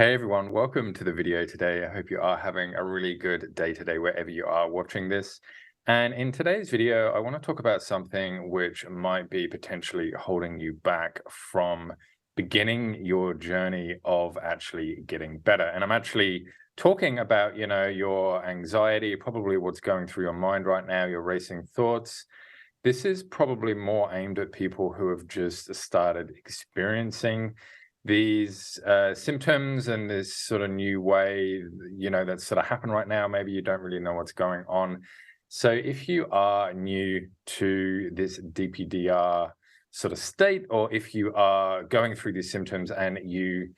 Hey everyone, welcome to the video today. I hope you are having a really good day today wherever you are watching this. And in today's video, I want to talk about something which might be potentially holding you back from beginning your journey of actually getting better. And I'm actually talking about, your anxiety, probably what's going through your mind right now, your racing thoughts. This is probably more aimed at people who have just started experiencing these symptoms and this sort of new way, that's sort of happened right now. Maybe you don't really know what's going on. So if you are new to this DPDR sort of state, or if you are going through these symptoms and you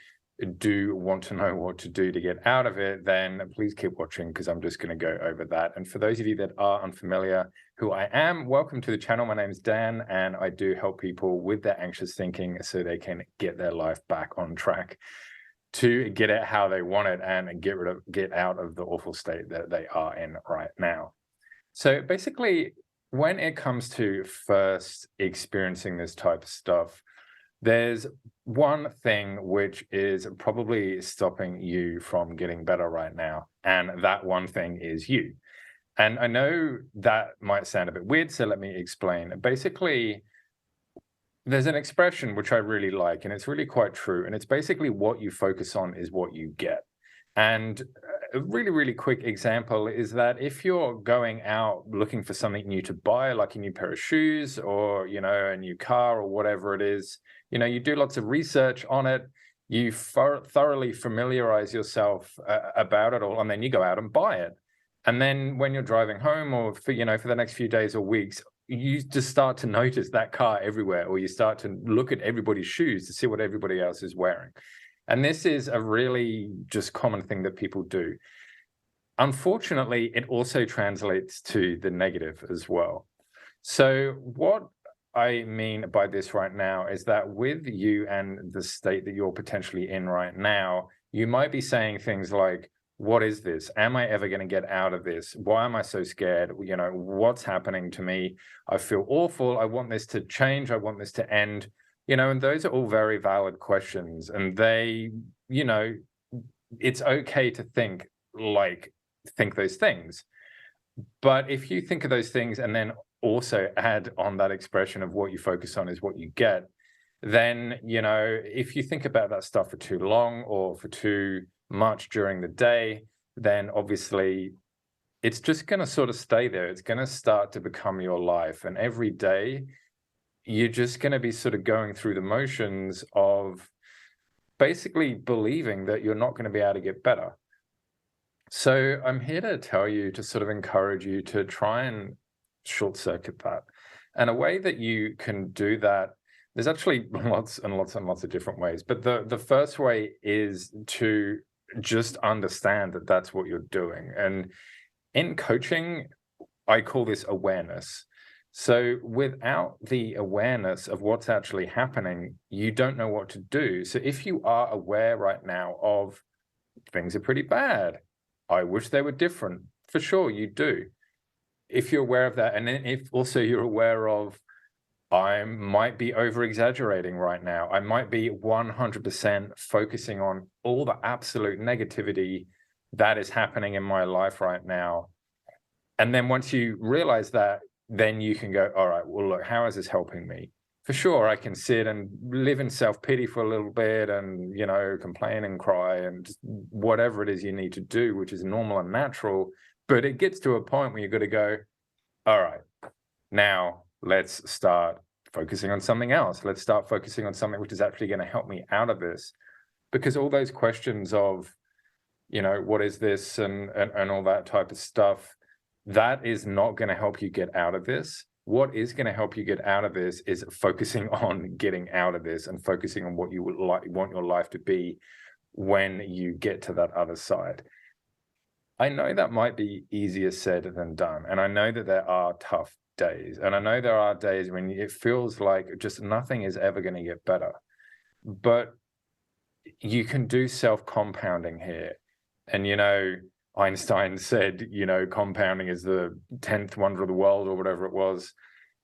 do want to know what to do to get out of it, then please keep watching because I'm just going to go over that. And for those of you that are unfamiliar who I am, welcome to the channel. My name is Dan, and I do help people with their anxious thinking so they can get their life back on track to get it how they want it and get out of the awful state that they are in right now. So basically, when it comes to first experiencing this type of stuff, there's one thing which is probably stopping you from getting better right now, and that one thing is you. And I know that might sound a bit weird, so let me explain. Basically, there's an expression which I really like, and it's really quite true, and it's basically what you focus on is what you get. And a really, really quick example is that if you're going out looking for something new to buy, like a new pair of shoes or, a new car or whatever it is, you do lots of research on it, you thoroughly familiarize yourself about it all, and then you go out and buy it. And then when you're driving home or for the next few days or weeks, you just start to notice that car everywhere, or you start to look at everybody's shoes to see what everybody else is wearing. And this is a really just common thing that people do. Unfortunately, it also translates to the negative as well. So what I mean by this right now is that with you and the state that you're potentially in right now, you might be saying things like, what is this? Am I ever going to get out of this? Why am I so scared? What's happening to me? I feel awful. I want this to change. I want this to end. And those are all very valid questions. And it's okay to think those things. But if you think of those things and then also add on that expression of what you focus on is what you get, then, if you think about that stuff for too long or for too much during the day, then obviously it's just going to sort of stay there. It's going to start to become your life. And every day you're just going to be sort of going through the motions of basically believing that you're not going to be able to get better. So I'm here to tell you, to sort of encourage you to try and short circuit that. And a way that you can do that, there's actually lots and lots and lots of different ways. But the first way is to just understand that that's what you're doing. And in coaching, I call this awareness. So without the awareness of what's actually happening, you don't know what to do. So if you are aware right now of things are pretty bad, I wish they were different, for sure you do. If you're aware of that, and then if also you're aware of, I might be over exaggerating right now, I might be 100% focusing on all the absolute negativity that is happening in my life right now. And then once you realize that, then you can go, all right, well, look, how is this helping me? For sure, I can sit and live in self-pity for a little bit and, complain and cry and just whatever it is you need to do, which is normal and natural. But it gets to a point where you've got to go, all right, now let's start focusing on something else. Let's start focusing on something which is actually going to help me out of this. Because all those questions of, what is this and all that type of stuff, that is not going to help you get out of this. What is going to help you get out of this is focusing on getting out of this and focusing on what you would want your life to be when you get to that other side. I know that might be easier said than done. And I know that there are tough days. And I know there are days when it feels like just nothing is ever going to get better. But you can do self-compounding here. And, Einstein said, compounding is the 10th wonder of the world or whatever it was.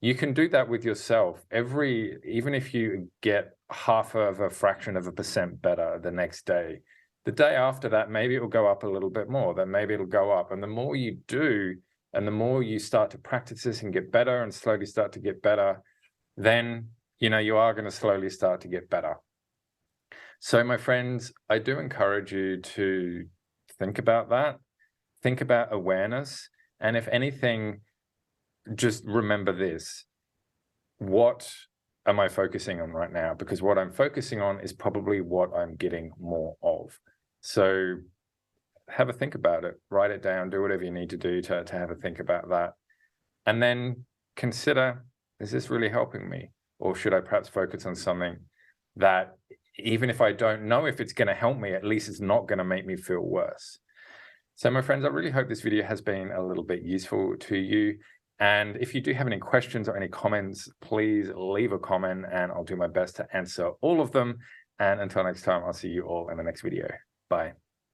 You can do that with yourself. Even if you get half of a fraction of a percent better the next day, The day after that, maybe it will go up a little bit more, then maybe it'll go up. And the more you do, and the more you start to practice this and get better and slowly start to get better, then, you are going to slowly start to get better. So my friends, I do encourage you to think about that, think about awareness. And if anything, just remember this: what am I focusing on right now? Because what I'm focusing on is probably what I'm getting more of. So have a think about it, write it down, do whatever you need to do to have a think about that. And then consider, is this really helping me? Or should I perhaps focus on something that, even if I don't know if it's going to help me, at least it's not going to make me feel worse? So my friends, I really hope this video has been a little bit useful to you. And if you do have any questions or any comments, please leave a comment and I'll do my best to answer all of them. And until next time, I'll see you all in the next video. Bye.